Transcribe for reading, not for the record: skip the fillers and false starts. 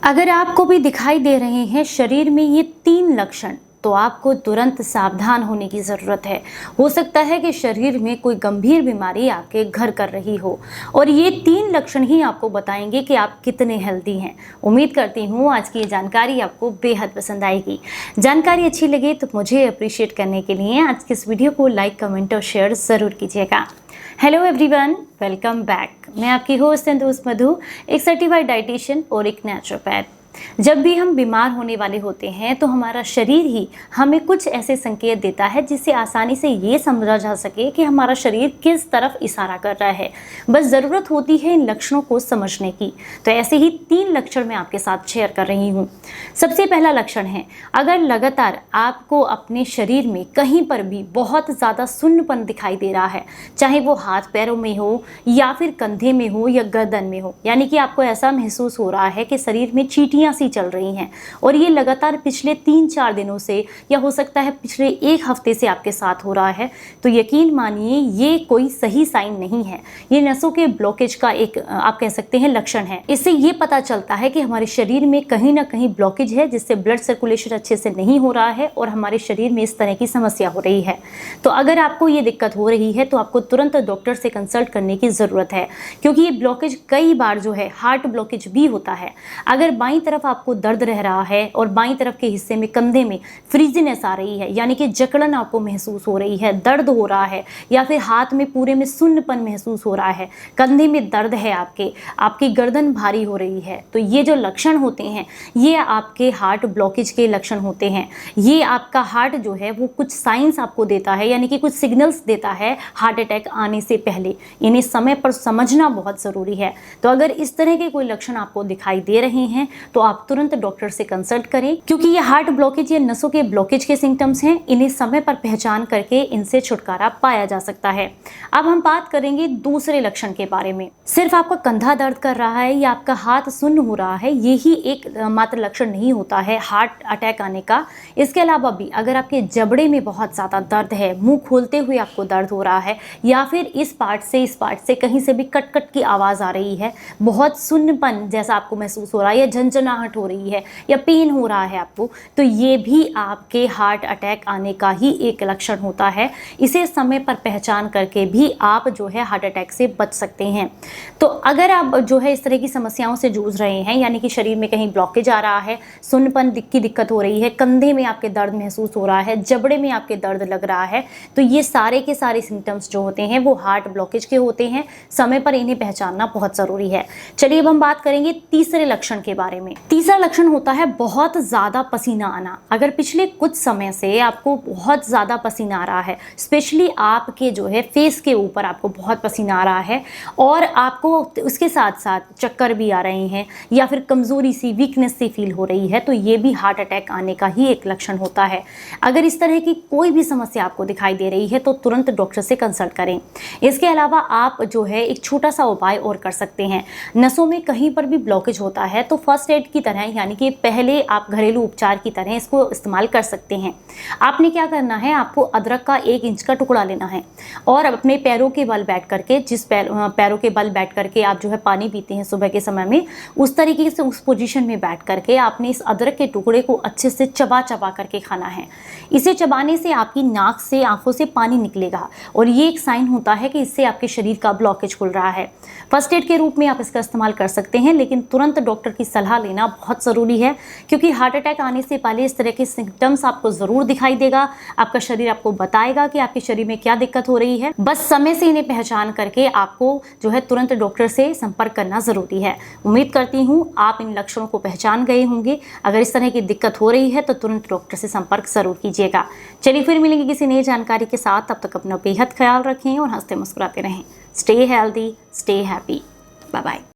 अगर आपको भी दिखाई दे रहे हैं शरीर में ये 3 लक्षण, तो आपको तुरंत सावधान होने की ज़रूरत है। हो सकता है कि शरीर में कोई गंभीर बीमारी आपके घर कर रही हो और ये 3 लक्षण ही आपको बताएंगे कि आप कितने हेल्दी हैं। उम्मीद करती हूँ आज की ये जानकारी आपको बेहद पसंद आएगी। जानकारी अच्छी लगे तो मुझे अप्रिशिएट करने के लिए आज की इस वीडियो को लाइक, कमेंट और शेयर ज़रूर कीजिएगा। Hello everyone, welcome back. मैं आपकी होस्ट एंड दोस्त मधु, एक सर्टिफाइड डाइटिशियन और एक नेचुरोपैथ। जब भी हम बीमार होने वाले होते हैं तो हमारा शरीर ही हमें कुछ ऐसे संकेत देता है जिससे आसानी से ये समझा जा सके कि हमारा शरीर किस तरफ इशारा कर रहा है। बस ज़रूरत होती है इन लक्षणों को समझने की। तो ऐसे ही 3 लक्षण मैं आपके साथ शेयर कर रही हूँ। सबसे पहला लक्षण है, अगर लगातार आपको अपने शरीर में कहीं पर भी बहुत ज़्यादा सुन्नपन दिखाई दे रहा है, चाहे वो हाथ पैरों में हो या फिर कंधे में हो या गर्दन में हो, यानी कि आपको ऐसा महसूस हो रहा है कि शरीर में चींटियां सी चल रही हैं और ये लगातार पिछले 3-4 दिनों से या हो सकता है पिछले 1 हफ्ते से आपके साथ हो रहा है, तो यकीन मानिए ये कोई सही साइन नहीं है। ये नसों के ब्लॉकेज का एक आप कह सकते हैं लक्षण है। इससे ये पता चलता है कि हमारे शरीर में कहीं ना कहीं ब्लॉकेज है जिससे ब्लड सर्कुलेशन अच्छे से नहीं हो रहा है और हमारे शरीर में इस तरह की समस्या हो रही है। तो अगर आपको ये दिक्कत हो रही है तो आपको तुरंत डॉक्टर से कंसल्ट करने की ज़रूरत है, क्योंकि ये ब्लॉकेज कई बार जो है हार्ट ब्लॉकेज भी होता है। अगर बाईं तरफ आपको दर्द रह रहा है और बाईं तरफ के हिस्से में कंधे में फ्रीजीनेस आ रही है, यानी कि जकड़न आपको महसूस हो रही है, दर्द हो रहा है, या फिर हाथ में पूरे में सुन्नपन महसूस हो रहा है, कंधे में दर्द है, आपकी गर्दन भारी हो रही है, तो ये जो लक्षण होते हैं ये आपके हार्ट ब्लॉकेज के लक्षण होते हैं। ये आपका हार्ट जो है वो कुछ साइंस आपको देता है, यानी कि कुछ सिग्नल्स देता है हार्ट अटैक आने से पहले। इन्हें समय पर समझना बहुत ज़रूरी है। तो अगर इस तरह के कोई लक्षण आपको दिखाई दे रहे हैं तो आप तुरंत डॉक्टर से कंसल्ट करें, क्योंकि ये हार्ट ब्लॉकेज या नसों के ब्लॉकेज के सिम्टम्स हैं। इन्हें समय पर पहचान करके इनसे छुटकारा पाया जा सकता है। अब हम बात करेंगे दूसरे लक्षण के बारे में। सिर्फ आपका कंधा दर्द कर रहा है या आपका हाथ सुन्न हो रहा है, यही एक मात्र लक्षण नहीं होता है हार्ट अटैक आने का। इसके अलावा भी अगर आपके जबड़े में बहुत ज़्यादा दर्द है, मुंह खोलते हुए आपको दर्द हो रहा है, या फिर इस पार्ट से कहीं से भी कट कट की आवाज़ आ रही है, बहुत सुन्नपन जैसा आपको महसूस हो रहा है, या झंझनाहट हो रही है, या पेन हो रहा है आपको, तो ये भी आपके हार्ट अटैक आने का ही एक लक्षण होता है। इसे समय पर पहचान करके भी आप जो है हार्ट अटैक से बच सकते हैं। तो अगर आप जो है इस तरह की समस्याओं से जूझ रहे हैं, यानी कि शरीर में कहीं ब्लॉकेज आ रहा है, सुन्नपन की दिक्कत हो रही है, कंधे में आपके दर्द महसूस हो रहा है, जबड़े में आपके दर्द लग रहा है, तो ये सारे के सारे सिम्टम्स जो होते हैं वो हार्ट ब्लॉकेज के होते हैं। समय पर इन्हें पहचानना बहुत ज़रूरी है। चलिए अब हम बात करेंगे तीसरे लक्षण के बारे में। तीसरा लक्षण होता है बहुत ज़्यादा पसीना आना। अगर पिछले कुछ समय से आपको बहुत ज़्यादा पसीना आ रहा है, स्पेशली आपके जो है फेस के ऊपर आपको बहुत पसीना आ रहा है और आपको उसके साथ साथ चक्कर भी आ रहे हैं या फिर कमज़ोरी सी, वीकनेस सी फील हो रही है, तो ये भी हार्ट अटैक आने का ही एक लक्षण होता है। अगर इस तरह की कोई भी समस्या आपको दिखाई दे रही है तो तुरंत डॉक्टर से कंसल्ट करें। इसके अलावा आप जो है एक छोटा सा उपाय और कर सकते हैं। नसों में कहीं पर भी ब्लॉकेज होता है तो फर्स्ट एड की तरह, यानी कि पहले आप घरेलू उपचार की तरह इसको इस्तेमाल कर सकते हैं। आपने क्या करना है, आपको अदरक का 1 इंच का टुकड़ा लेना है और अपने पैरों के बल बैठ करके, जिस पैरों के बल बैठ करके आप जो है पानी पीते हैं सुबह के समय में, उस तरीके से उस पोजीशन में बैठ करके आपने इस अदरक के टुकड़े को अच्छे से चबा चबा करके खाना है। इसे चबाने से आपकी नाक से, आंखों से पानी निकलेगा और ये एक साइन होता है कि इससे आपके शरीर का ब्लॉकेज खुल रहा है। फर्स्ट एड के रूप में आप इसका इस्तेमाल कर सकते हैं, लेकिन तुरंत डॉक्टर की सलाह लेना बहुत ज़रूरी है, क्योंकि हार्ट अटैक आने से पहले इस तरह के सिम्टम्स आपको ज़रूर दिखाई देगा। आपका शरीर आपको बताएगा कि आपके शरीर में क्या दिक्कत हो रही है। बस समय से इन्हें पहचान करके आपको जो है तुरंत डॉक्टर से संपर्क करना ज़रूरी है। उम्मीद करती हूँ आप इन लक्षणों को पहचान गए होंगे। अगर इस तरह की दिक्कत हो रही है तो तुरंत डॉक्टर से संपर्क ज़रूर कीजिएगा। चलिए फिर मिलेंगे किसी नई जानकारी के साथ। तब तक अपना बेहद ख्याल रखें और हंसते मुस्कुराते रहें। Stay healthy, stay happy. Bye bye.